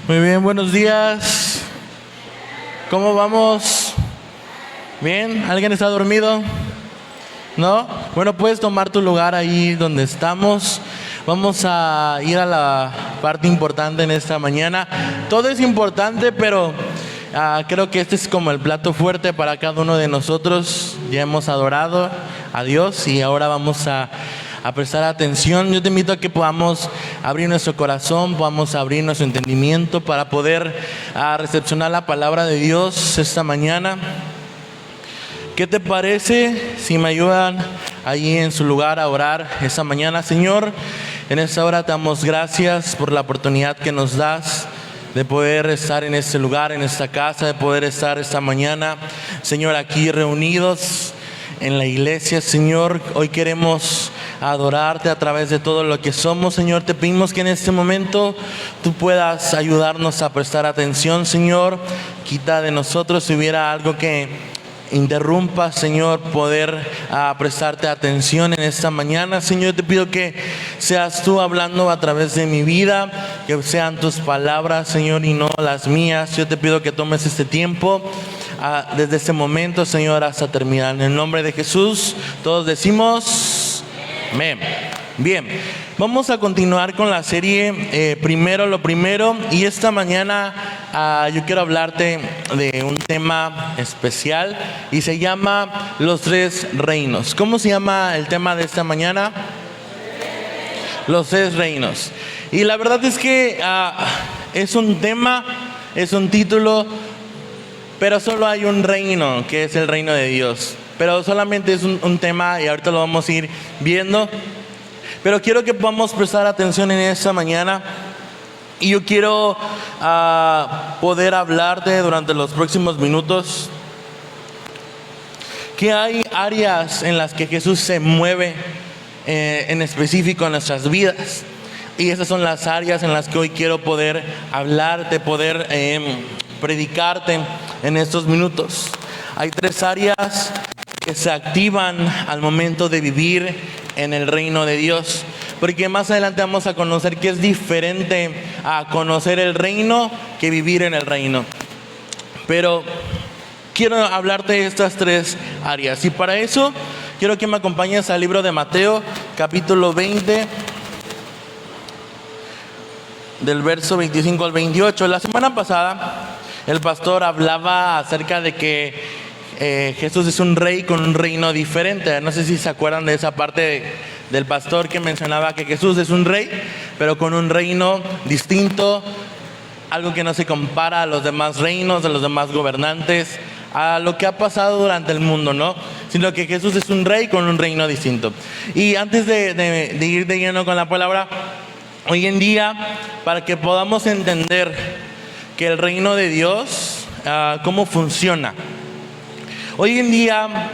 Muy bien, buenos días. ¿Cómo vamos? ¿Bien? ¿Alguien está dormido? ¿No? Bueno, puedes tomar tu lugar ahí donde estamos. Vamos a ir a la parte importante en esta mañana. Todo es importante, pero creo que este es como el plato fuerte para cada uno de nosotros. Ya hemos adorado a Dios y ahora vamos a prestar atención. Yo te invito a que podamos abrir nuestro corazón, podamos abrir nuestro entendimiento para poder recepcionar la palabra de Dios esta mañana. ¿Qué te parece si me ayudan allí en su lugar a orar esta mañana? Señor, en esta hora te damos gracias por la oportunidad que nos das de poder estar en este lugar, en esta casa, de poder estar esta mañana, Señor, aquí reunidos en la iglesia. Señor, hoy queremos adorarte a través de todo lo que somos. Señor, te pedimos que en este momento tú puedas ayudarnos a prestar atención. Señor, quita de nosotros si hubiera algo que interrumpa, Señor, poder prestarte atención en esta mañana. Señor, te pido que seas tú hablando a través de mi vida, que sean tus palabras, Señor, y no las mías. Yo te pido que tomes este tiempo desde este momento, Señor, hasta terminar. En el nombre de Jesús, todos decimos amén. Bien, vamos a continuar con la serie Primero lo Primero, y esta mañana yo quiero hablarte de un tema especial y se llama Los Tres Reinos. ¿Cómo se llama el tema de esta mañana? Los Tres Reinos. Y la verdad es que es un tema, es un título, pero solo hay un reino, que es el reino de Dios. Pero solamente es un tema y ahorita lo vamos a ir viendo. Pero quiero que podamos prestar atención en esta mañana. Y yo quiero poder hablarte durante los próximos minutos que hay áreas en las que Jesús se mueve en específico en nuestras vidas. Y esas son las áreas en las que hoy quiero poder hablarte, poder predicarte en estos minutos. Hay tres áreas que se activan al momento de vivir en el reino de Dios, porque más adelante vamos a conocer que es diferente a conocer el reino que vivir en el reino. Pero quiero hablarte de estas tres áreas, y para eso quiero que me acompañes al libro de Mateo, capítulo 20, del verso 25 al 28. La semana pasada el pastor hablaba acerca de que Jesús es un rey con un reino diferente. No sé si se acuerdan de esa parte del pastor que mencionaba que Jesús es un rey, pero con un reino distinto, algo que no se compara a los demás reinos, de los demás gobernantes, a lo que ha pasado durante el mundo, ¿no? Sino que Jesús es un rey con un reino distinto. Y antes de ir de lleno con la palabra, hoy en día, para que podamos entender que el reino de Dios, cómo funciona. Hoy en día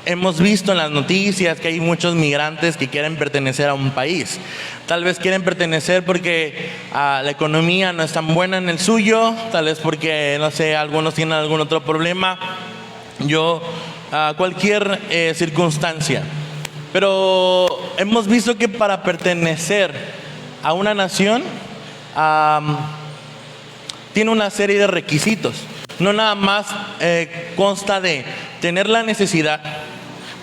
hemos visto en las noticias que hay muchos migrantes que quieren pertenecer a un país. Tal vez quieren pertenecer porque la economía no es tan buena en el suyo, tal vez porque, no sé, algunos tienen algún otro problema, cualquier circunstancia. Pero hemos visto que para pertenecer a una nación tiene una serie de requisitos. No nada más consta de tener la necesidad,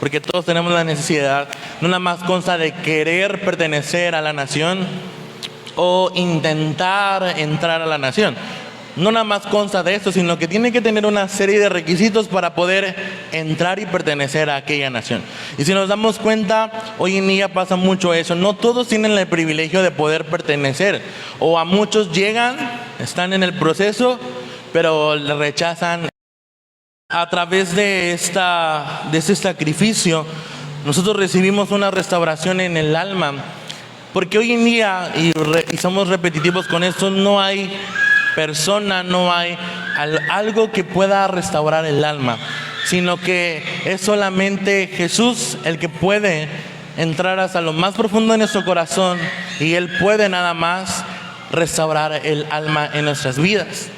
porque todos tenemos la necesidad. No nada más consta de querer pertenecer a la nación o intentar entrar a la nación. No nada más consta de esto, sino que tiene que tener una serie de requisitos para poder entrar y pertenecer a aquella nación. Y si nos damos cuenta, hoy en día pasa mucho eso. No todos tienen el privilegio de poder pertenecer, o a muchos llegan, están en el proceso, pero le rechazan. A través de este sacrificio, nosotros recibimos una restauración en el alma, porque hoy en día, y somos repetitivos con esto, no hay persona, no hay algo que pueda restaurar el alma, sino que es solamente Jesús el que puede entrar hasta lo más profundo de nuestro corazón, y Él puede nada más restaurar el alma en nuestras vidas.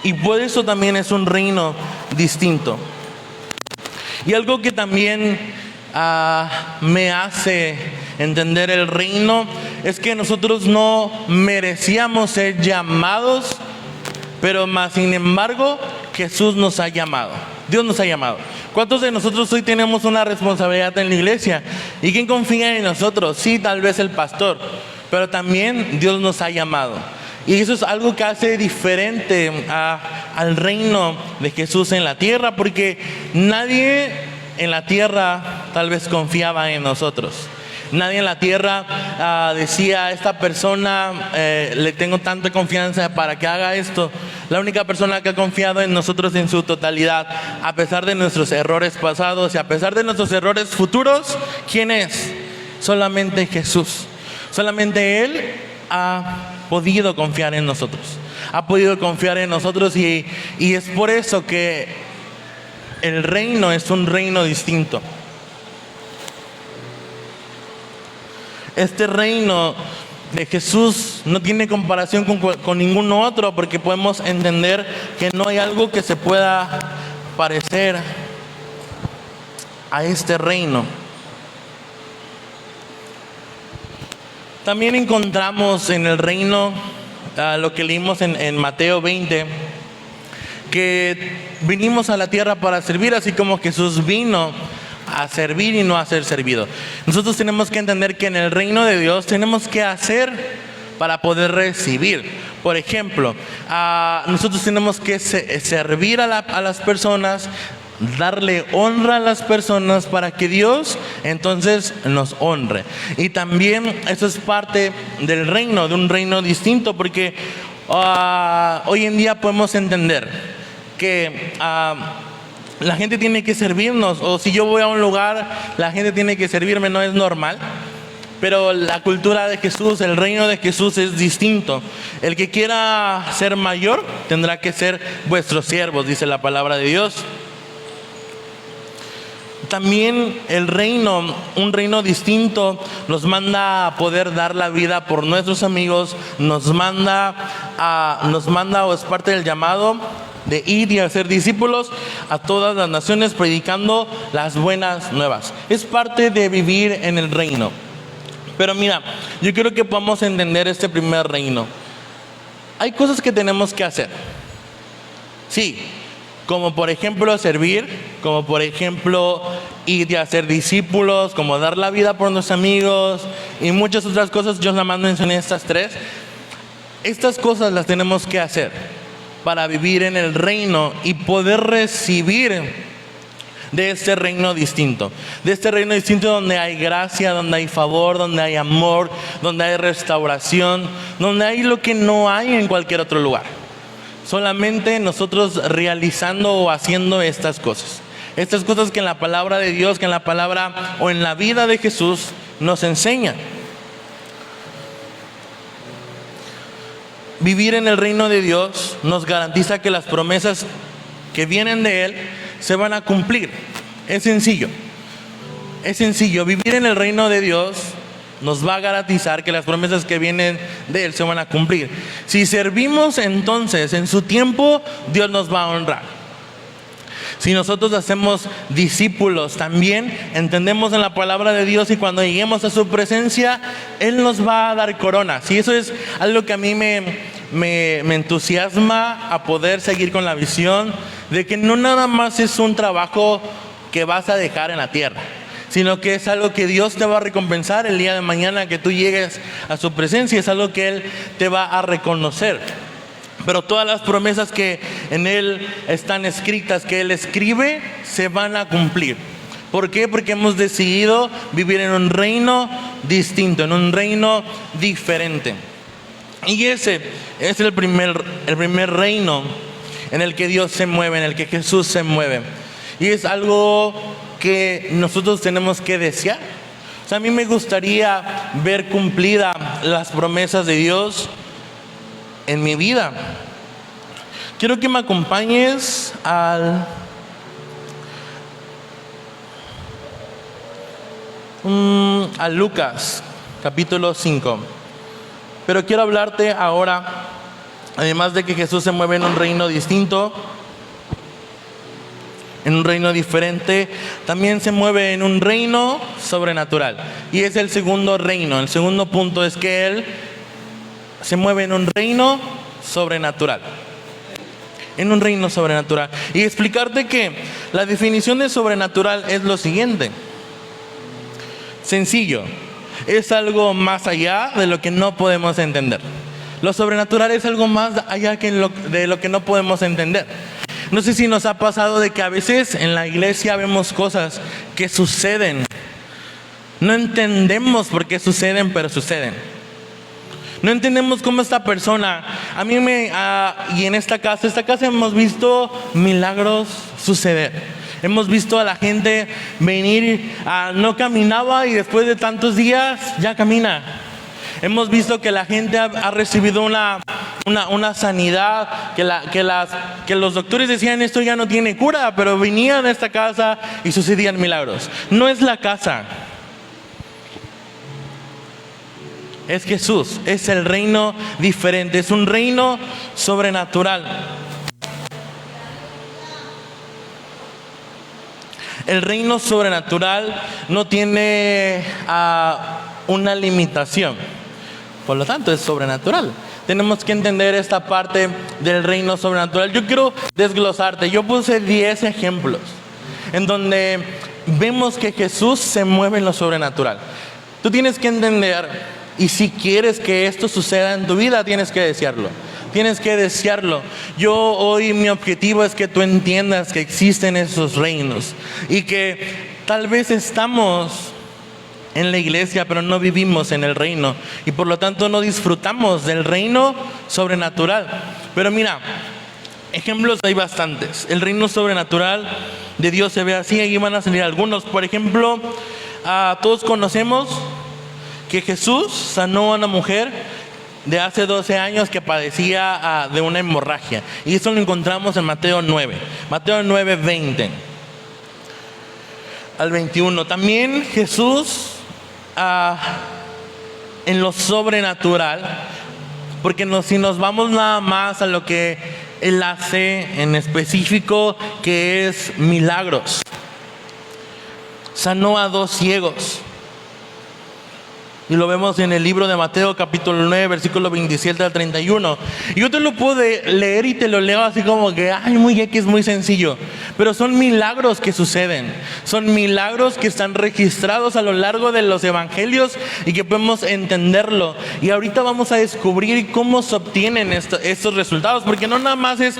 Y por eso también es un reino distinto. Y algo que también me hace entender el reino es que nosotros no merecíamos ser llamados, pero más sin embargo Jesús nos ha llamado. Dios nos ha llamado. ¿Cuántos de nosotros hoy tenemos una responsabilidad en la iglesia? ¿Y quién confía en nosotros? Sí, tal vez el pastor, pero también Dios nos ha llamado. Y eso es algo que hace diferente al reino de Jesús en la tierra, porque nadie en la tierra tal vez confiaba en nosotros. Nadie en la tierra decía, a esta persona le tengo tanta confianza para que haga esto. La única persona que ha confiado en nosotros en su totalidad, a pesar de nuestros errores pasados y a pesar de nuestros errores futuros, ¿quién es? Solamente Jesús. Solamente Él ha podido confiar en nosotros. Ha podido confiar en nosotros y es por eso que el reino es un reino distinto. Este reino de Jesús no tiene comparación con ningún otro, porque podemos entender que no hay algo que se pueda parecer a este reino. También encontramos en el reino lo que leímos en Mateo 20, que vinimos a la tierra para servir, así como Jesús vino a servir y no a ser servido. Nosotros tenemos que entender que en el reino de Dios tenemos que hacer para poder recibir. Por ejemplo, nosotros tenemos que servir a las personas, darle honra a las personas para que Dios entonces nos honre. Y también eso es parte del reino, de un reino distinto, porque hoy en día podemos entender que la gente tiene que servirnos, o si yo voy a un lugar, la gente tiene que servirme, no es normal. Pero la cultura de Jesús, el reino de Jesús es distinto. El que quiera ser mayor tendrá que ser vuestros siervos, dice la palabra de Dios. También el reino, un reino distinto, nos manda a poder dar la vida por nuestros amigos, nos manda o es parte del llamado de ir y hacer discípulos a todas las naciones, predicando las buenas nuevas. Es parte de vivir en el reino. Pero mira, yo quiero que podamos entender este primer reino. Hay cosas que tenemos que hacer. Sí, como por ejemplo servir, como por ejemplo ir y hacer discípulos, como dar la vida por nuestros amigos y muchas otras cosas. Yo nada más mencioné estas tres. Estas cosas las tenemos que hacer para vivir en el reino y poder recibir de este reino distinto. De este reino distinto donde hay gracia, donde hay favor, donde hay amor, donde hay restauración, donde hay lo que no hay en cualquier otro lugar. Solamente nosotros realizando o haciendo estas cosas. Estas cosas que en la palabra de Dios, que en la palabra o en la vida de Jesús nos enseña. Vivir en el reino de Dios nos garantiza que las promesas que vienen de Él se van a cumplir. Es sencillo. Es sencillo. Vivir en el reino de Dios nos va a garantizar que las promesas que vienen de Él se van a cumplir. Si servimos, entonces en su tiempo Dios nos va a honrar. Si nosotros hacemos discípulos, también entendemos en la palabra de Dios, y cuando lleguemos a su presencia Él nos va a dar coronas. Y eso es algo que a mí me entusiasma, a poder seguir con la visión de que no nada más es un trabajo que vas a dejar en la tierra, sino que es algo que Dios te va a recompensar el día de mañana que tú llegues a su presencia. Es algo que Él te va a reconocer. Pero todas las promesas que en Él están escritas, que Él escribe, se van a cumplir. ¿Por qué? Porque hemos decidido vivir en un reino distinto, en un reino diferente. Y ese es el primer reino en el que Dios se mueve, en el que Jesús se mueve. Y es algo que nosotros tenemos que desear. O sea, a mí me gustaría ver cumplidas las promesas de Dios en mi vida. Quiero que me acompañes a Lucas, capítulo 5. Pero quiero hablarte ahora, además de que Jesús se mueve en un reino distinto, en un reino diferente, también se mueve en un reino sobrenatural. Y es el segundo reino. El segundo punto es que Él se mueve en un reino sobrenatural. En un reino sobrenatural. Y explicarte que la definición de sobrenatural es lo siguiente. Sencillo. Es algo más allá de lo que no podemos entender. Lo sobrenatural es algo más allá de lo que no podemos entender. No sé si nos ha pasado de que a veces en la iglesia vemos cosas que suceden. No entendemos por qué suceden, pero suceden. No entendemos cómo esta persona, y en esta casa hemos visto milagros suceder. Hemos visto a la gente venir, no caminaba y después de tantos días ya camina. Hemos visto que la gente ha recibido una sanidad, que los doctores decían esto ya no tiene cura, pero venían a esta casa y sucedían milagros. No es la casa. Es Jesús, es el reino diferente, es un reino sobrenatural. El reino sobrenatural no tiene una limitación, por lo tanto es sobrenatural. Tenemos que entender esta parte del reino sobrenatural. Yo quiero desglosarte, yo puse 10 ejemplos en donde vemos que Jesús se mueve en lo sobrenatural. Tú tienes que entender. Y si quieres que esto suceda en tu vida, tienes que desearlo. Tienes que desearlo. Yo hoy mi objetivo es que tú entiendas que existen esos reinos. Y que tal vez estamos en la iglesia, pero no vivimos en el reino. Y por lo tanto no disfrutamos del reino sobrenatural. Pero mira, ejemplos hay bastantes. El reino sobrenatural de Dios se ve así. Aquí van a salir algunos. Por ejemplo, todos conocemos que Jesús sanó a una mujer de hace 12 años que padecía de una hemorragia. Y eso lo encontramos en Mateo 9. Mateo 9, 20 al 21. También Jesús en lo sobrenatural, porque si nos vamos nada más a lo que Él hace en específico, que es milagros. Sanó a 2 ciegos. Y lo vemos en el libro de Mateo capítulo 9, versículo 27 al 31. Y yo te lo puedo leer y te lo leo así como que, muy X, muy sencillo. Pero son milagros que suceden. Son milagros que están registrados a lo largo de los evangelios y que podemos entenderlo. Y ahorita vamos a descubrir cómo se obtienen estos resultados. Porque no nada más es,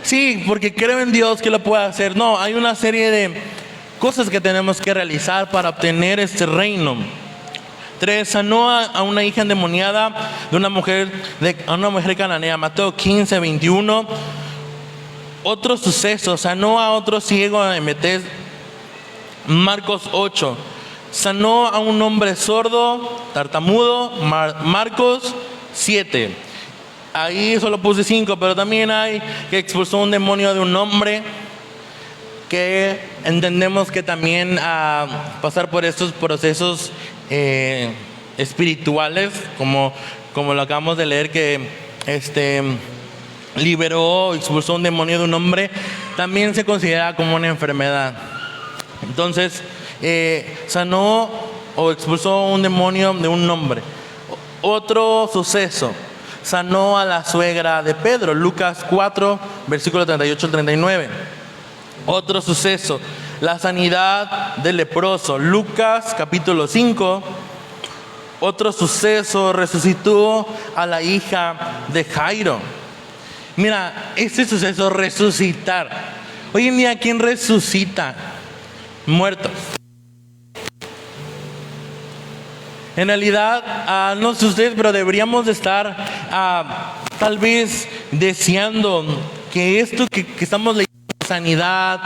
sí, porque creo en Dios que lo puede hacer. No, hay una serie de cosas que tenemos que realizar para obtener este reino. 3. Sanó a una hija endemoniada de una mujer cananea. Mateo 15, 21. Otro suceso. Sanó a otro ciego en Betés. Marcos 8. Sanó a un hombre sordo, tartamudo. Marcos 7. Ahí solo puse 5, pero también hay que expulsó un demonio de un hombre, que entendemos que también pasar por estos procesos espirituales, como lo acabamos de leer, que liberó, expulsó un demonio de un hombre, también se considera como una enfermedad. Entonces sanó o expulsó un demonio de un hombre. Otro suceso, sanó a la suegra de Pedro, Lucas 4, versículo 38 al 39. Otro suceso, la sanidad del leproso, Lucas capítulo 5. Otro suceso, resucitó a la hija de Jairo. Mira, este suceso, resucitar. Hoy en día, ¿quién resucita? Muertos. En realidad, no sé ustedes, pero deberíamos de estar tal vez deseando que esto que estamos leyendo, sanidad,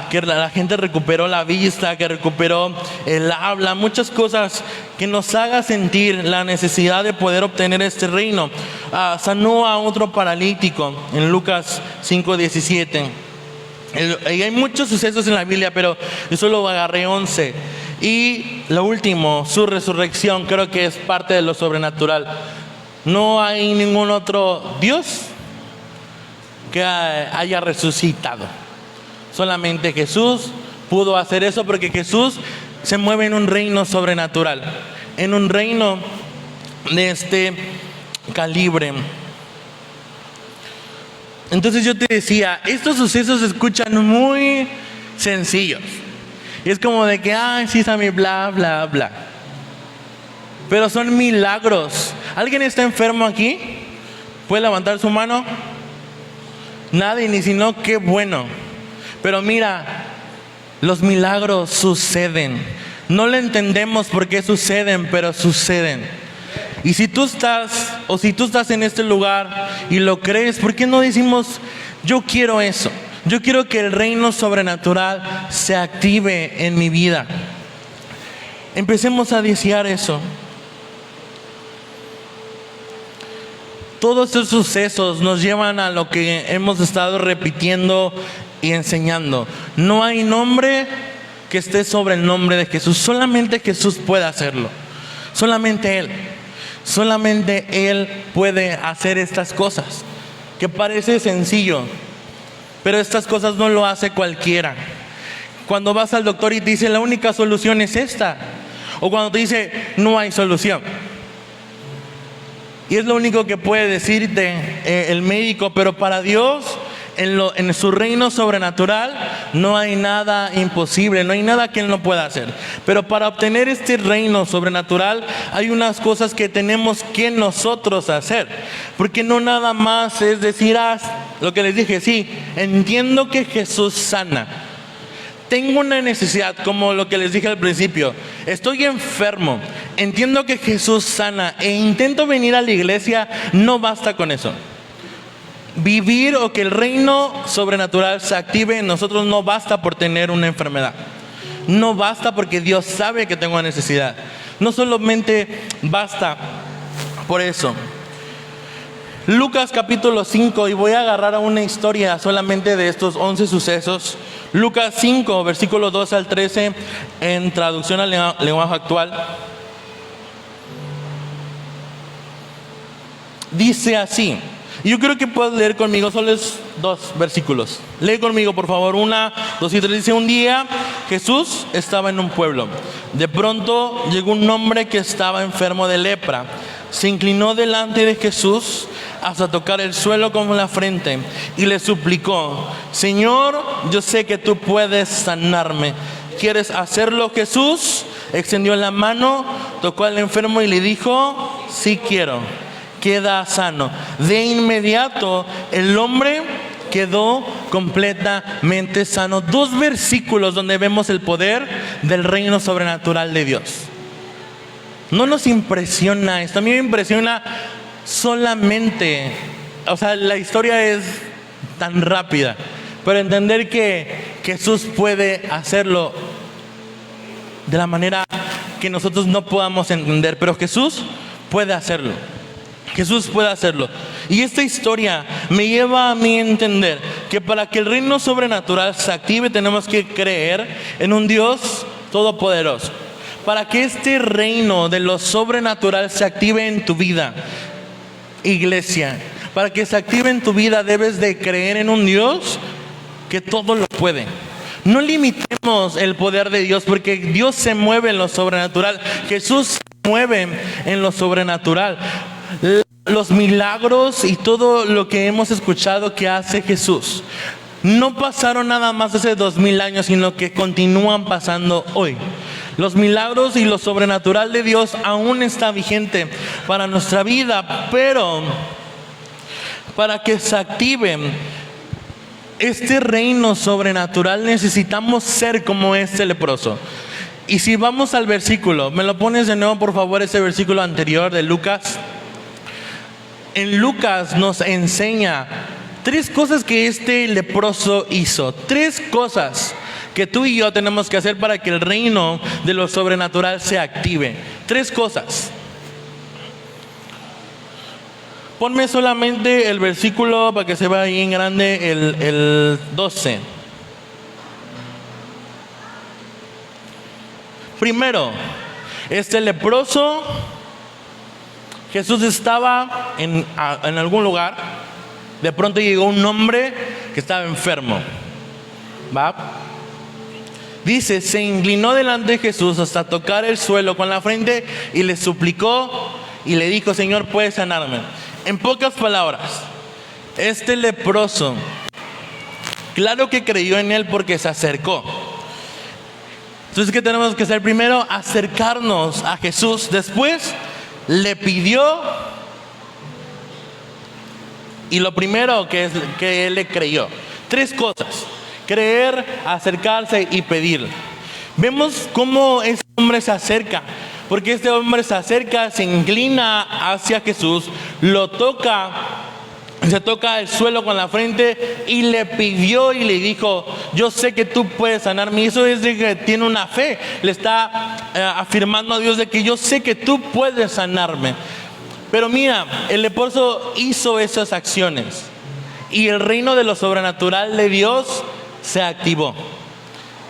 que la gente recuperó la vista, que recuperó el habla, muchas cosas que nos haga sentir la necesidad de poder obtener este reino. Sanó a otro paralítico en Lucas 5:17. Y hay muchos sucesos en la Biblia, pero yo solo agarré 11. Y lo último, su resurrección, creo que es parte de lo sobrenatural. No hay ningún otro Dios que haya resucitado. Solamente Jesús pudo hacer eso, porque Jesús se mueve en un reino sobrenatural, en un reino de este calibre. Entonces yo te decía, estos sucesos se escuchan muy sencillos. Y es como de que, ay, sí, Sammy, bla, bla, bla. Pero son milagros. ¿Alguien está enfermo aquí? ¿Puede levantar su mano? Nadie, ni si no, qué bueno. Pero mira, los milagros suceden. No lo entendemos por qué suceden, pero suceden. Y si tú estás en este lugar y lo crees, ¿por qué no decimos, yo quiero eso? Yo quiero que el reino sobrenatural se active en mi vida. Empecemos a desear eso. Todos estos sucesos nos llevan a lo que hemos estado repitiendo y enseñando. No hay nombre que esté sobre el nombre de Jesús. Solamente Jesús puede hacerlo. Solamente Él. Solamente Él puede hacer estas cosas. Que parece sencillo, pero estas cosas no lo hace cualquiera. Cuando vas al doctor y te dice la única solución es esta, o cuando te dice no hay solución, y es lo único que puede decirte el médico, pero para Dios, en su reino sobrenatural, no hay nada imposible, no hay nada que Él no pueda hacer. Pero para obtener este reino sobrenatural, hay unas cosas que tenemos que nosotros hacer. Porque no nada más es decir, lo que les dije, sí, entiendo que Jesús sana. Tengo una necesidad, como lo que les dije al principio. Estoy enfermo. Entiendo que Jesús sana e intento venir a la iglesia. No basta con eso. Vivir o que el reino sobrenatural se active en nosotros no basta por tener una enfermedad. No basta porque Dios sabe que tengo una necesidad. No solamente basta por eso. Lucas capítulo 5, y voy a agarrar a una historia solamente de estos 11 sucesos. Lucas 5, versículo 12 al 13, en traducción al lenguaje actual. Dice así. Yo creo que puedes leer conmigo, solo es 2 versículos. Lee conmigo, por favor, 1, 2 y 3. Dice, un día Jesús estaba en un pueblo. De pronto llegó un hombre que estaba enfermo de lepra. Se inclinó delante de Jesús hasta tocar el suelo con la frente y le suplicó, Señor, yo sé que tú puedes sanarme. ¿Quieres hacerlo, Jesús? Extendió la mano, tocó al enfermo y le dijo, sí quiero. Queda sano. De inmediato el hombre quedó completamente sano. 2 versículos donde vemos el poder del reino sobrenatural de Dios. No nos impresiona esto. A mí me impresiona solamente, la historia es tan rápida, pero entender que Jesús puede hacerlo de la manera que nosotros no podamos entender, pero Jesús puede hacerlo. Jesús puede hacerlo. Y esta historia me lleva a mí a entender que para que el reino sobrenatural se active tenemos que creer en un Dios todopoderoso. Para que este reino de lo sobrenatural se active en tu vida, iglesia, para que se active en tu vida debes de creer en un Dios que todo lo puede. No limitemos el poder de Dios, porque Dios se mueve en lo sobrenatural. Jesús se mueve en lo sobrenatural. Los milagros y todo lo que hemos escuchado que hace Jesús no pasaron nada más hace 2000 años, sino que continúan pasando hoy. Los milagros y lo sobrenatural de Dios aún está vigente para nuestra vida, pero para que se active este reino sobrenatural necesitamos ser como este leproso. Y si vamos al versículo, me lo pones de nuevo por favor, ese versículo anterior de Lucas. En Lucas nos enseña 3 cosas que este leproso hizo. 3 cosas que tú y yo tenemos que hacer para que el reino de lo sobrenatural se active. 3 cosas. Ponme solamente el versículo para que se vea ahí en grande, el 12. Primero, este leproso, Jesús estaba en algún lugar. De pronto llegó un hombre que estaba enfermo ¿va? Dice, se inclinó delante de Jesús hasta tocar el suelo con la frente y le suplicó y le dijo, Señor, ¿puedes sanarme? En pocas palabras, este leproso, claro que creyó en él porque se acercó. Entonces, ¿qué tenemos que hacer? Primero, acercarnos a Jesús. Después, le pidió. Y lo primero que él le creyó. 3 cosas: creer, acercarse y pedir. Vemos cómo este hombre se acerca. Porque este hombre se acerca, se inclina hacia Jesús, lo toca, se toca el suelo con la frente y le pidió y le dijo, yo sé que tú puedes sanarme. Y eso es de que tiene una fe, le está afirmando a Dios de que yo sé que tú puedes sanarme. Pero mira, el leproso hizo esas acciones y el reino de lo sobrenatural de Dios se activó.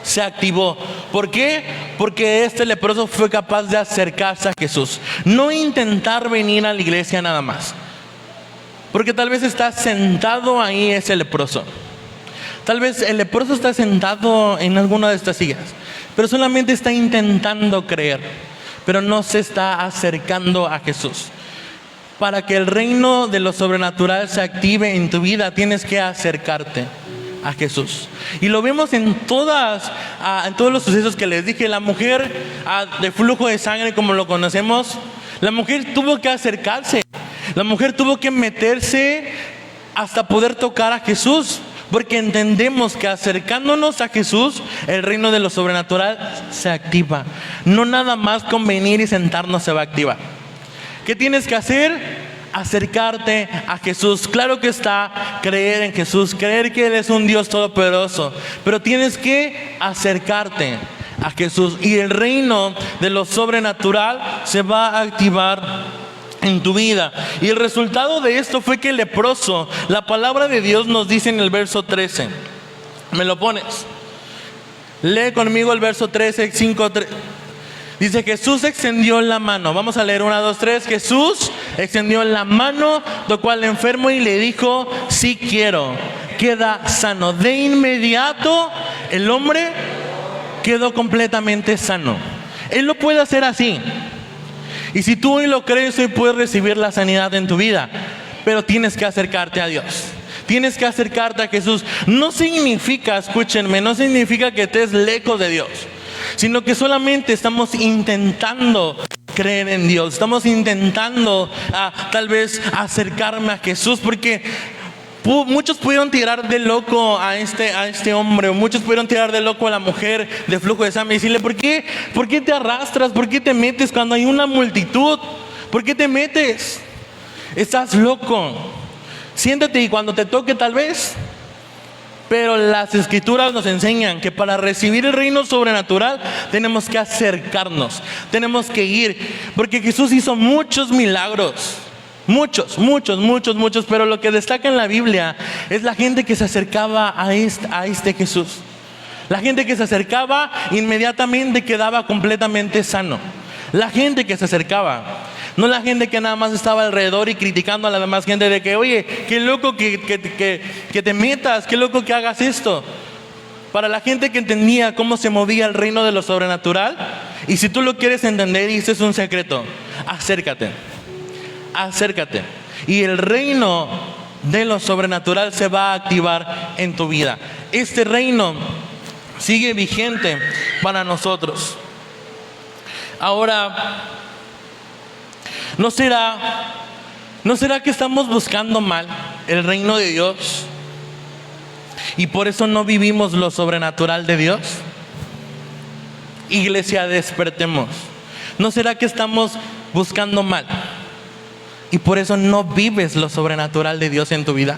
Se activó. ¿Por qué? Porque este leproso fue capaz de acercarse a Jesús. No intentar venir a la iglesia nada más. Porque tal vez está sentado ahí ese leproso. Tal vez el leproso está sentado en alguna de estas sillas, pero solamente está intentando creer, pero no se está acercando a Jesús. Para que el reino de lo sobrenatural se active en tu vida, tienes que acercarte a Jesús. Y lo vemos en todos los sucesos que les dije. La mujer de flujo de sangre, como lo conocemos, la mujer tuvo que acercarse. La mujer tuvo que meterse hasta poder tocar a Jesús, porque entendemos que acercándonos a Jesús, el reino de lo sobrenatural se activa. No nada más con venir y sentarnos se va a activar. ¿Qué tienes que hacer? Acercarte a Jesús. Claro que está, creer en Jesús, creer que Él es un Dios todopoderoso, pero tienes que acercarte a Jesús y el reino de lo sobrenatural se va a activar en tu vida. Y el resultado de esto fue que el leproso, la palabra de Dios nos dice en el verso 13, ¿me lo pones? Lee conmigo el verso 13, 5, 3. Dice, Jesús extendió la mano. Vamos a leer 1, 2, 3. Jesús extendió la mano, tocó al enfermo y le dijo, sí quiero, queda sano. De inmediato el hombre quedó completamente sano. Él lo puede hacer así. Y si tú hoy lo crees, hoy puedes recibir la sanidad en tu vida. Pero tienes que acercarte a Dios. Tienes que acercarte a Jesús. No significa, escúchenme, no significa que estés lejos de Dios, sino que solamente estamos intentando creer en Dios. Estamos intentando tal vez acercarme a Jesús, porque muchos pudieron tirar de loco a este hombre, muchos pudieron tirar de loco a la mujer de flujo de sangre y decirle, ¿por qué te arrastras? ¿Por qué te metes cuando hay una multitud? ¿Por qué te metes? Estás loco. Siéntate y cuando te toque tal vez. Pero las escrituras nos enseñan que para recibir el reino sobrenatural tenemos que acercarnos, tenemos que ir, porque Jesús hizo muchos milagros, muchos, pero lo que destaca en la Biblia es la gente que se acercaba a este Jesús. La gente que se acercaba inmediatamente quedaba completamente sano. La gente que se acercaba, no la gente que nada más estaba alrededor y criticando a la demás gente de que, oye, qué loco que te metas, qué loco que hagas esto. Para la gente que entendía cómo se movía el reino de lo sobrenatural, y si tú lo quieres entender, y este es un secreto, acércate, y el reino de lo sobrenatural se va a activar en tu vida. Este reino sigue vigente para nosotros. Ahora, ¿no será que estamos buscando mal el reino de Dios y por eso no vivimos lo sobrenatural de Dios? Iglesia, despertemos. ¿No será que estamos buscando mal y por eso no vives lo sobrenatural de Dios en tu vida?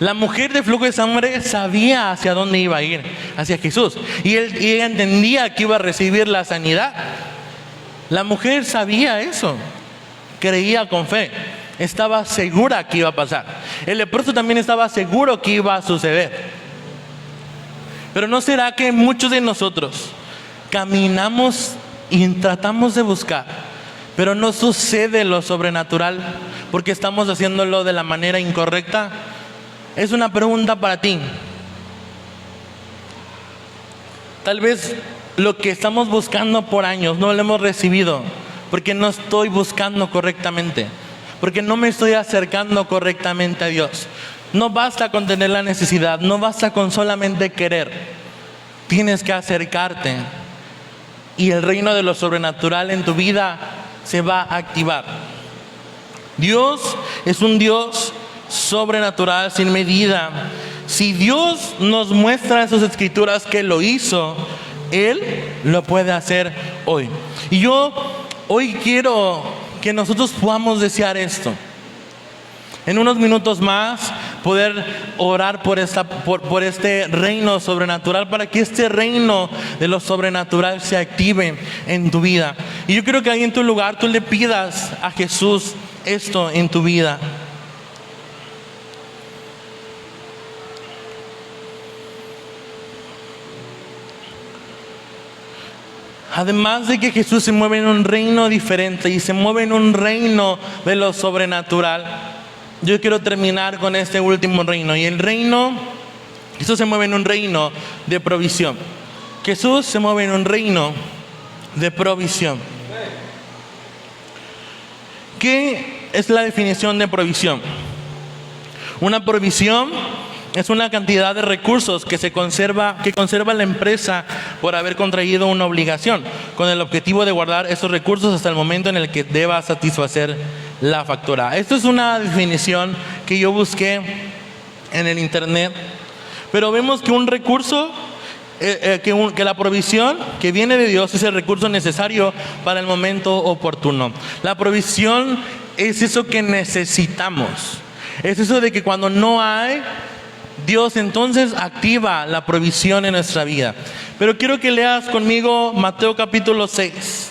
La mujer de flujo de sangre sabía hacia dónde iba a ir, hacia Jesús, y ella entendía que iba a recibir la sanidad. La mujer sabía eso, creía con fe, estaba segura que iba a pasar. El leproso también estaba seguro que iba a suceder. Pero ¿no será que muchos de nosotros caminamos y tratamos de buscar, pero no sucede lo sobrenatural porque estamos haciéndolo de la manera incorrecta? Es una pregunta para ti. Tal vez lo que estamos buscando por años no lo hemos recibido porque no estoy buscando correctamente, porque no me estoy acercando correctamente a Dios. No basta con tener la necesidad, no basta con solamente querer. Tienes que acercarte y el reino de lo sobrenatural en tu vida se va a activar. Dios es un Dios sobrenatural sin medida. Si Dios nos muestra en sus escrituras que lo hizo, Él lo puede hacer hoy. Y yo hoy quiero que nosotros podamos desear esto. En unos minutos más poder orar por este reino sobrenatural, para que este reino de lo sobrenatural se active en tu vida. Y yo creo que ahí en tu lugar tú le pidas a Jesús esto en tu vida. Además de que Jesús se mueve en un reino diferente y se mueve en un reino de lo sobrenatural, yo quiero terminar con este último reino. Y el reino, Jesús se mueve en un reino de provisión. Jesús se mueve en un reino de provisión. ¿Qué es la definición de provisión? Una provisión es una cantidad de recursos que conserva la empresa por haber contraído una obligación, con el objetivo de guardar esos recursos hasta el momento en el que deba satisfacer la factura. Esto es una definición que yo busqué en el internet, pero vemos que un recurso, que la provisión que viene de Dios es el recurso necesario para el momento oportuno. La provisión es eso que necesitamos, es eso de que cuando no hay, Dios entonces activa la provisión en nuestra vida. Pero quiero que leas conmigo Mateo capítulo 6,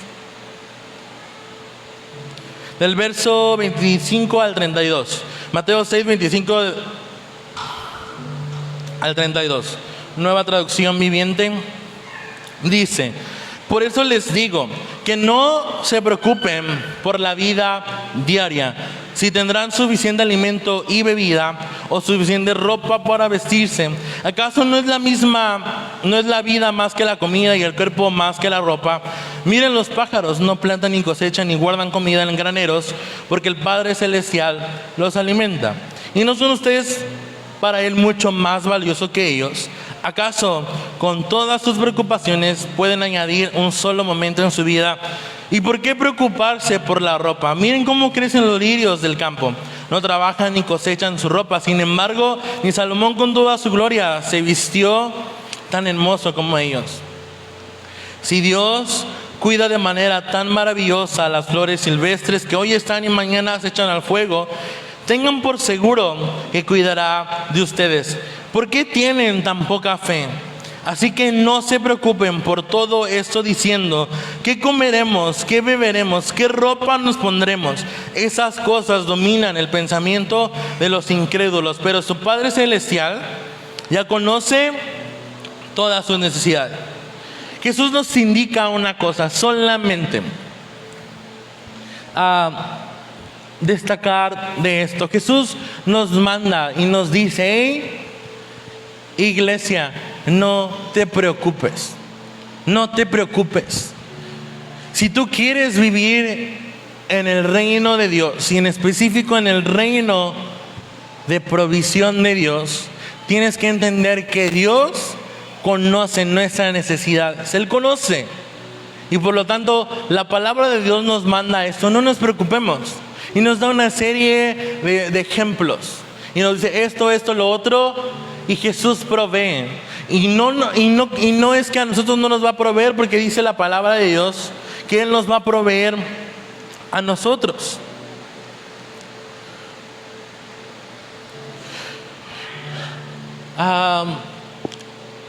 del verso 25 al 32. Mateo 6, 25 al 32. Nueva traducción viviente. Dice: por eso les digo que no se preocupen por la vida diaria, si tendrán suficiente alimento y bebida o suficiente ropa para vestirse. ¿Acaso no es la vida más que la comida y el cuerpo más que la ropa? Miren los pájaros, no plantan ni cosechan ni guardan comida en graneros, porque el Padre Celestial los alimenta. ¿Y no son ustedes para Él mucho más valiosos que ellos? ¿Acaso con todas sus preocupaciones pueden añadir un solo momento en su vida? ¿Y por qué preocuparse por la ropa? Miren cómo crecen los lirios del campo. No trabajan ni cosechan su ropa. Sin embargo, ni Salomón con toda su gloria se vistió tan hermoso como ellos. Si Dios cuida de manera tan maravillosa las flores silvestres que hoy están y mañana se echan al fuego, tengan por seguro que cuidará de ustedes. ¿Por qué tienen tan poca fe? Así que no se preocupen por todo esto diciendo: ¿qué comeremos? ¿Qué beberemos? ¿Qué ropa nos pondremos? Esas cosas dominan el pensamiento de los incrédulos, pero su Padre Celestial ya conoce todas sus necesidades. Jesús nos indica una cosa solamente a destacar de esto. Jesús nos manda y nos dice: hey, iglesia, no te preocupes, no te preocupes. Si tú quieres vivir en el reino de Dios, y en específico en el reino de provisión de Dios, tienes que entender que Dios conoce nuestras necesidades. Él conoce, y por lo tanto la palabra de Dios nos manda esto: no nos preocupemos. Y nos da una serie de ejemplos y nos dice esto, lo otro, y Jesús provee. Y no es que a nosotros no nos va a proveer, porque dice la palabra de Dios que Él nos va a proveer a nosotros.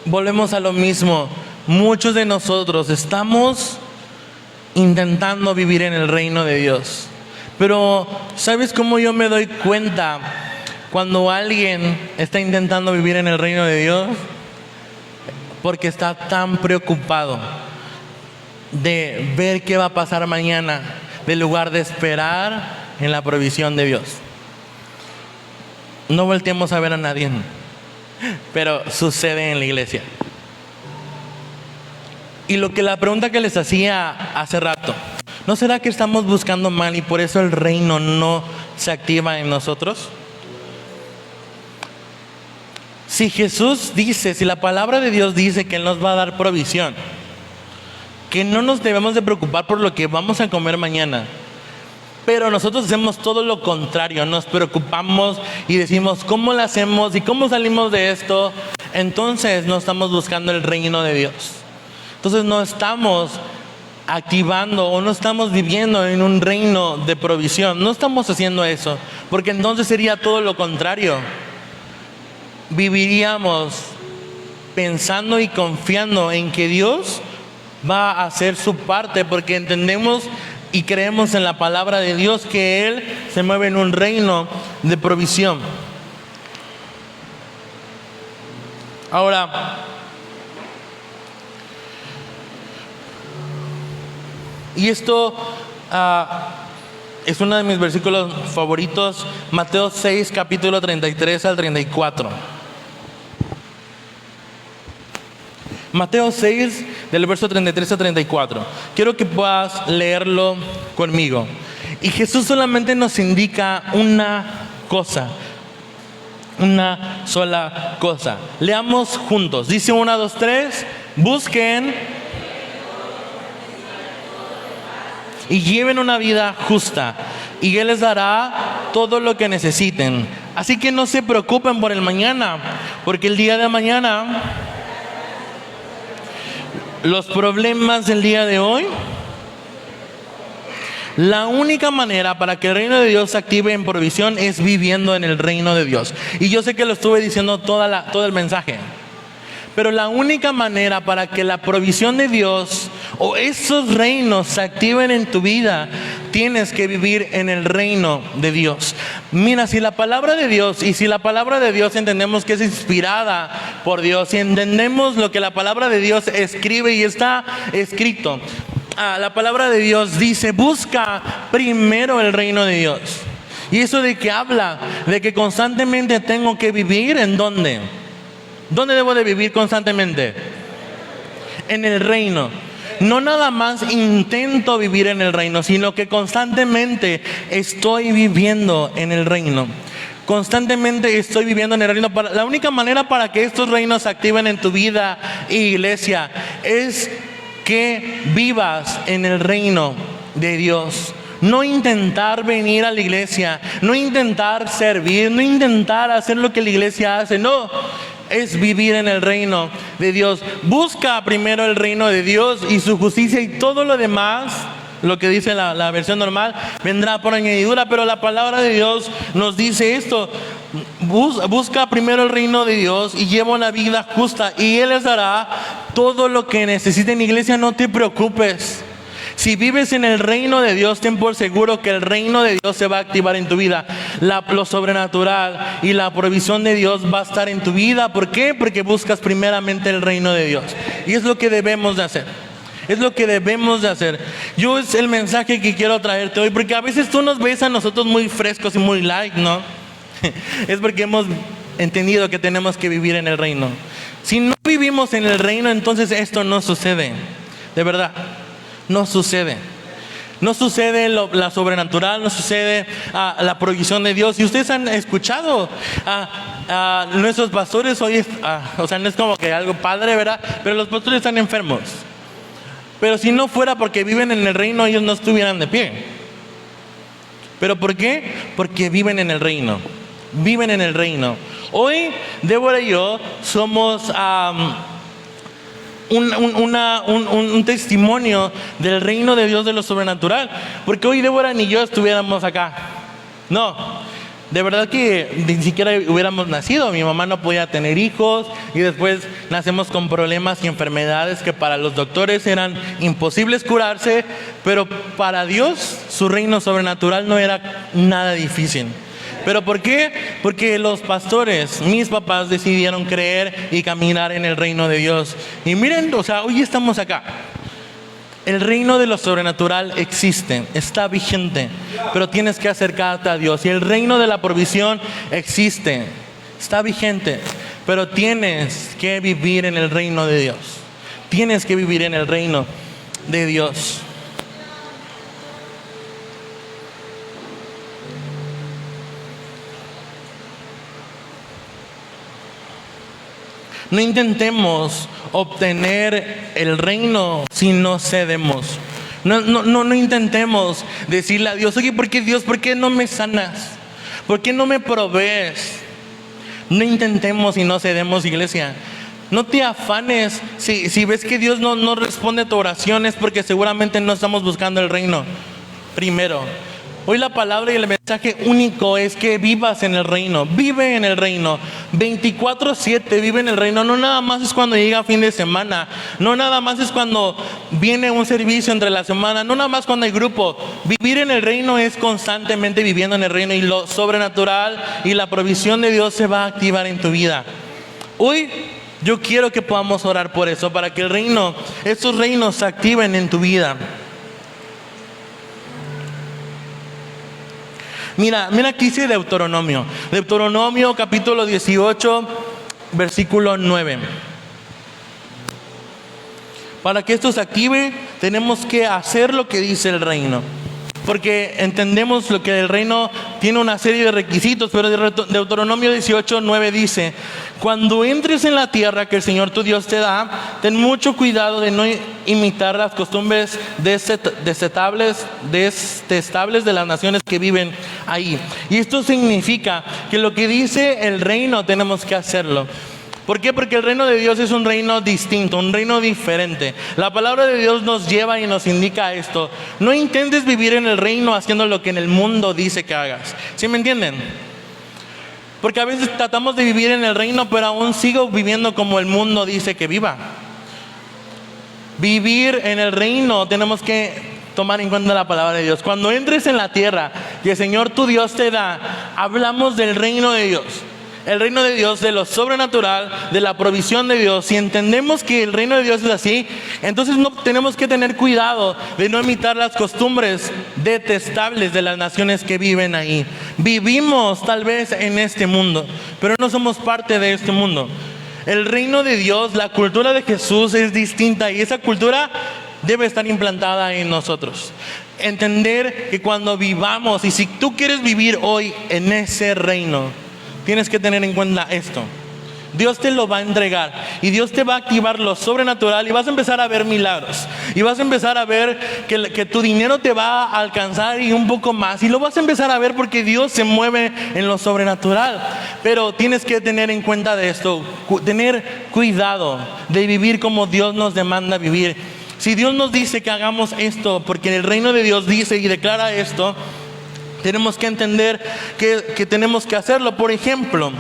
Volvemos a lo mismo. Muchos de nosotros estamos intentando vivir en el reino de Dios, pero ¿sabes cómo yo me doy cuenta cuando alguien está intentando vivir en el reino de Dios? Porque está tan preocupado de ver qué va a pasar mañana, en lugar de esperar en la provisión de Dios. No volteemos a ver a nadie, pero sucede en la iglesia. Y la pregunta que les hacía hace rato, ¿no será que estamos buscando mal y por eso el reino no se activa en nosotros? Si Jesús dice, si la palabra de Dios dice que Él nos va a dar provisión, que no nos debemos de preocupar por lo que vamos a comer mañana, pero nosotros hacemos todo lo contrario, nos preocupamos y decimos ¿cómo lo hacemos y cómo salimos de esto? Entonces no estamos buscando el reino de Dios. Entonces no estamos activando o no estamos viviendo en un reino de provisión. No estamos haciendo eso, porque entonces sería todo lo contrario. Viviríamos pensando y confiando en que Dios va a hacer su parte, porque entendemos y creemos en la palabra de Dios que Él se mueve en un reino de provisión. Ahora, y esto es uno de mis versículos favoritos, Mateo 6, capítulo 33 al 34. Mateo 6, del verso 33 a 34. Quiero que puedas leerlo conmigo. Y Jesús solamente nos indica una cosa. Una sola cosa. Leamos juntos. Dice 1, 2, 3. Busquen y lleven una vida justa, y Él les dará todo lo que necesiten. Así que no se preocupen por el mañana, porque el día de mañana, los problemas del día de hoy, la única manera para que el reino de Dios se active en provisión es viviendo en el reino de Dios. Y yo sé que lo estuve diciendo todo el mensaje, pero la única manera para que la provisión de Dios o esos reinos se activen en tu vida, tienes que vivir en el reino de Dios. Mira, si la palabra de Dios, y si la palabra de Dios entendemos que es inspirada por Dios, y entendemos lo que la palabra de Dios escribe y está escrito, la palabra de Dios dice, busca primero el reino de Dios. ¿Y eso de qué habla? De que constantemente tengo que vivir, ¿en dónde? ¿Dónde debo de vivir constantemente? En el reino. No nada más intento vivir en el reino, sino que constantemente estoy viviendo en el reino. Constantemente estoy viviendo en el reino. La única manera para que estos reinos se activen en tu vida, iglesia, es que vivas en el reino de Dios. No intentar venir a la iglesia, no intentar servir, no intentar hacer lo que la iglesia hace, no. Es vivir en el reino de Dios. Busca primero el reino de Dios y su justicia, y todo lo demás, lo que dice la versión normal, vendrá por añadidura. Pero la palabra de Dios nos dice esto: busca primero el reino de Dios y lleva una vida justa, y Él les dará todo lo que necesiten. Iglesia, no te preocupes. Si vives en el reino de Dios, ten por seguro que el reino de Dios se va a activar en tu vida. Lo sobrenatural y la provisión de Dios va a estar en tu vida. ¿Por qué? Porque buscas primeramente el reino de Dios. Y es lo que debemos de hacer. Es lo que debemos de hacer. Es el mensaje que quiero traerte hoy, porque a veces tú nos ves a nosotros muy frescos y muy light, ¿no? Es porque hemos entendido que tenemos que vivir en el reino. Si no vivimos en el reino, entonces esto no sucede. De verdad. No sucede. No sucede la sobrenatural, no sucede la provisión de Dios. Y ustedes han escuchado a nuestros pastores hoy, o sea, no es como que algo padre, ¿verdad? Pero los pastores están enfermos. Pero si no fuera porque viven en el reino, ellos no estuvieran de pie. ¿Pero por qué? Porque viven en el reino. Viven en el reino. Hoy, Débora y yo somos un testimonio del reino de Dios, de lo sobrenatural. Porque hoy Débora ni yo estuviéramos acá. No, de verdad que ni siquiera hubiéramos nacido. Mi mamá no podía tener hijos, y después nacemos con problemas y enfermedades que para los doctores eran imposibles curarse, pero para Dios su reino sobrenatural no era nada difícil. ¿Pero por qué? Porque los pastores, mis papás, decidieron creer y caminar en el reino de Dios. Y miren, o sea, hoy estamos acá. El reino de lo sobrenatural existe, está vigente, pero tienes que acercarte a Dios. Y el reino de la provisión existe, está vigente, pero tienes que vivir en el reino de Dios. Tienes que vivir en el reino de Dios. No intentemos obtener el reino si no cedemos. No intentemos decirle a Dios, oye, Dios, ¿por qué no me sanas? ¿Por qué no me provees? No intentemos y no cedemos, iglesia. No te afanes si ves que Dios no responde a tu oración, es porque seguramente no estamos buscando el reino primero. Hoy la palabra y el mensaje único es que vivas en el reino. Vive en el reino 24/7, vive en el reino. No nada más es cuando llega fin de semana, no nada más es cuando viene un servicio entre la semana, no nada más cuando hay grupo. Vivir en el reino es constantemente viviendo en el reino, y lo sobrenatural y la provisión de Dios se va a activar en tu vida. Hoy yo quiero que podamos orar por eso, para que el reino, estos reinos se activen en tu vida. Mira aquí dice Deuteronomio capítulo 18, versículo 9. Para que esto se active, tenemos que hacer lo que dice el reino. Porque entendemos lo que el reino tiene una serie de requisitos, pero Deuteronomio 18, 9 dice: cuando entres en la tierra que el Señor tu Dios te da, ten mucho cuidado de no imitar las costumbres detestables de las naciones que viven ahí. Y esto significa que lo que dice el reino tenemos que hacerlo. ¿Por qué? Porque el reino de Dios es un reino distinto, un reino diferente. La palabra de Dios nos lleva y nos indica esto. No intentes vivir en el reino haciendo lo que en el mundo dice que hagas. ¿Sí me entienden? Porque a veces tratamos de vivir en el reino, pero aún sigo viviendo como el mundo dice que viva. Vivir en el reino tenemos que tomar en cuenta la palabra de Dios. Cuando entres en la tierra que el Señor tu Dios te da, hablamos del reino de Dios. El reino de Dios, de lo sobrenatural, de la provisión de Dios. Si entendemos que el reino de Dios es así, entonces no tenemos que tener cuidado de no imitar las costumbres detestables de las naciones que viven ahí. Vivimos tal vez en este mundo, pero no somos parte de este mundo. El reino de Dios, la cultura de Jesús es distinta, y esa cultura debe estar implantada en nosotros. Entender que cuando vivamos, y si tú quieres vivir hoy en ese reino, tienes que tener en cuenta esto. Dios te lo va a entregar, y Dios te va a activar lo sobrenatural, y vas a empezar a ver milagros, y vas a empezar a ver que tu dinero te va a alcanzar y un poco más, y lo vas a empezar a ver porque Dios se mueve en lo sobrenatural. Pero tienes que tener en cuenta de esto, tener cuidado de vivir como Dios nos demanda vivir. Si Dios nos dice que hagamos esto, porque el reino de Dios dice y declara esto, tenemos que entender que tenemos que hacerlo. Por ejemplo,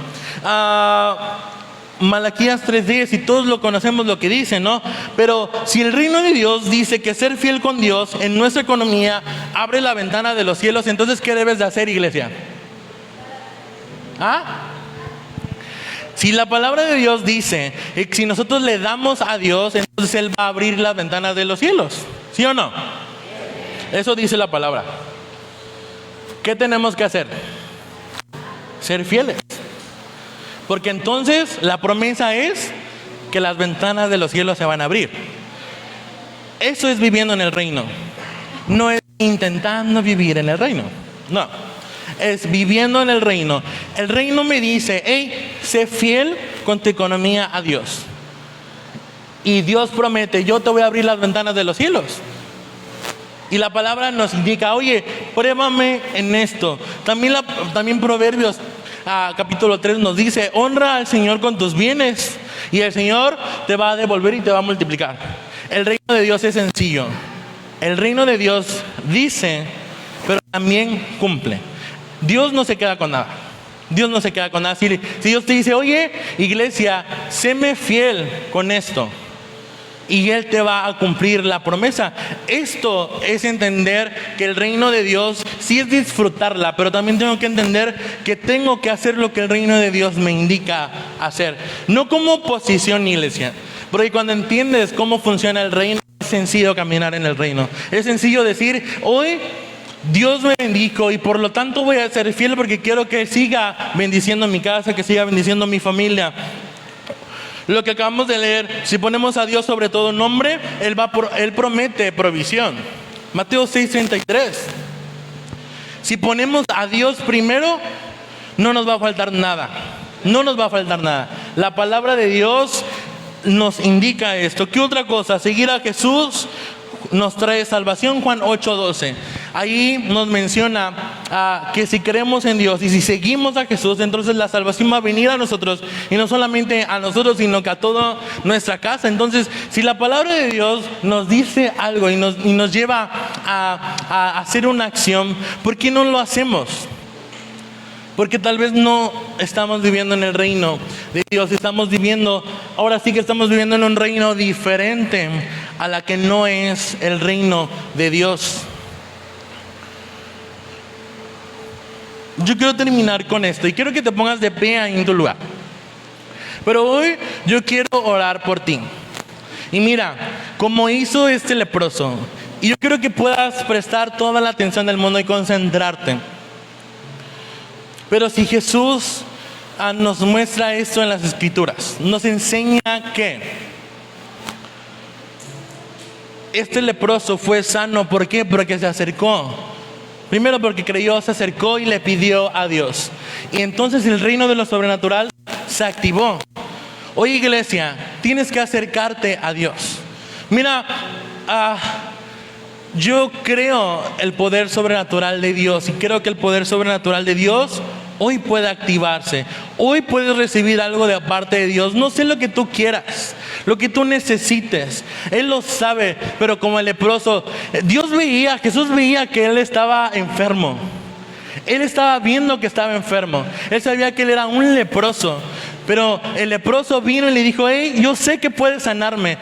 Malaquías 3:10, y todos lo conocemos lo que dice, ¿no? Pero si el reino de Dios dice que ser fiel con Dios en nuestra economía abre la ventana de los cielos, entonces ¿qué debes de hacer, iglesia? Si la palabra de Dios dice que si nosotros le damos a Dios, entonces Él va a abrir las ventanas de los cielos, ¿sí o no? Eso dice la palabra. ¿Qué tenemos que hacer? Ser fieles. Porque entonces la promesa es que las ventanas de los cielos se van a abrir. Eso es viviendo en el reino. No es intentando vivir en el reino. No. Es viviendo en el reino. El reino me dice: hey, sé fiel con tu economía a Dios. Y Dios promete: yo te voy a abrir las ventanas de los cielos. Y la palabra nos indica: oye, pruébame en esto. También Proverbios capítulo 3 nos dice: honra al Señor con tus bienes, y el Señor te va a devolver y te va a multiplicar. El reino de Dios es sencillo. El reino de Dios dice, pero también cumple. Dios no se queda con nada. Dios no se queda con nada. Si Dios te dice: oye, iglesia, séme fiel con esto, y Él te va a cumplir la promesa. Esto es entender que el reino de Dios sí es disfrutarla, pero también tengo que entender que tengo que hacer lo que el reino de Dios me indica hacer. No como oposición, iglesia, porque cuando entiendes cómo funciona el reino, es sencillo caminar en el reino. Es sencillo decir: hoy Dios me bendijo, y por lo tanto voy a ser fiel porque quiero que siga bendiciendo mi casa, que siga bendiciendo mi familia. Lo que acabamos de leer, si ponemos a Dios sobre todo nombre, Él promete provisión. Mateo 6:33. Si ponemos a Dios primero, no nos va a faltar nada. No nos va a faltar nada. La palabra de Dios nos indica esto. ¿Qué otra cosa? Seguir a Jesús nos trae salvación. Juan 8:12. Ahí nos menciona que si creemos en Dios y si seguimos a Jesús, entonces la salvación va a venir a nosotros, y no solamente a nosotros, sino que a toda nuestra casa. Entonces, si la palabra de Dios nos dice algo y nos lleva a hacer una acción, ¿por qué no lo hacemos? Porque tal vez no estamos viviendo en el reino de Dios. Ahora sí que estamos viviendo en un reino diferente a la que no es el reino de Dios. Yo quiero terminar con esto y quiero que te pongas de pie ahí en tu lugar. Pero hoy yo quiero orar por ti. Y mira, como hizo este leproso, y yo quiero que puedas prestar toda la atención del mundo y concentrarte. Pero si Jesús nos muestra esto en las Escrituras, nos enseña que este leproso fue sano. ¿Por qué? Porque se acercó. Primero porque creyó, se acercó y le pidió a Dios. Y entonces el reino de lo sobrenatural se activó. Hoy, iglesia, tienes que acercarte a Dios. Mira, yo creo el poder sobrenatural de Dios, y creo que el poder sobrenatural de Dios hoy puede activarse. Hoy puedes recibir algo de parte de Dios. No sé lo que tú quieras, lo que tú necesites. Él lo sabe. Pero como el leproso, Jesús veía que él estaba enfermo. Él estaba viendo que estaba enfermo. Él sabía que él era un leproso. Pero el leproso vino y le dijo: hey, yo sé que puedes sanarme.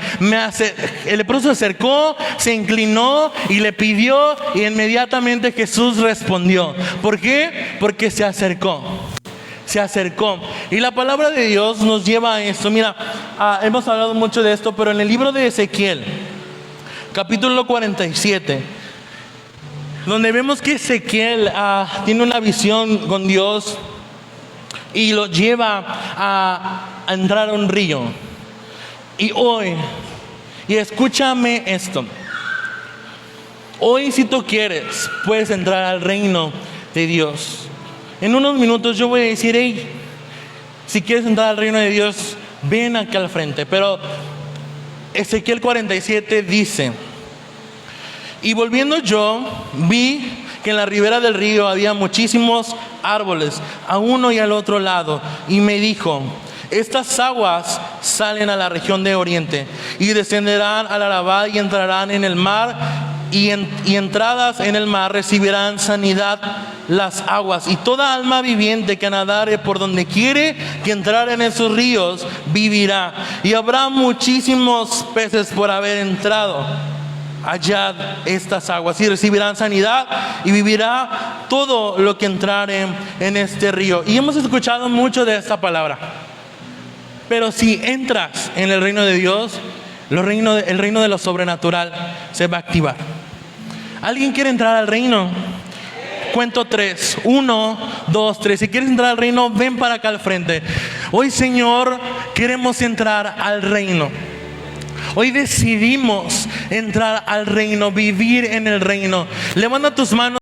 El leproso se acercó, se inclinó y le pidió, y inmediatamente Jesús respondió. ¿Por qué? Porque se acercó. Se acercó. Y la palabra de Dios nos lleva a esto. Mira, hemos hablado mucho de esto, pero en el libro de Ezequiel, capítulo 47, donde vemos que Ezequiel tiene una visión con Dios y lo lleva a entrar a un río. Y escúchame esto. Hoy, si tú quieres, puedes entrar al reino de Dios. En unos minutos yo voy a decir: hey, si quieres entrar al reino de Dios, ven aquí al frente. Pero Ezequiel 47 dice: y volviendo yo, vi que en la ribera del río había muchísimos árboles, a uno y al otro lado. Y me dijo: estas aguas salen a la región de Oriente y descenderán al Arabá y entrarán en el mar, y entradas en el mar recibirán sanidad las aguas, y toda alma viviente que nadare por donde quiere que entrar en esos ríos vivirá. Y habrá muchísimos peces por haber entrado allá estas aguas, y recibirán sanidad, y vivirá todo lo que entrare en este río. Y hemos escuchado mucho de esta palabra. Pero si entras en el reino de Dios, el reino de lo sobrenatural se va a activar. ¿Alguien quiere entrar al reino? Cuento 3, 1, 2, 3. Si quieres entrar al reino, ven para acá al frente. Hoy, Señor, queremos entrar al reino. Hoy decidimos entrar al reino, vivir en el reino. Levanta tus manos.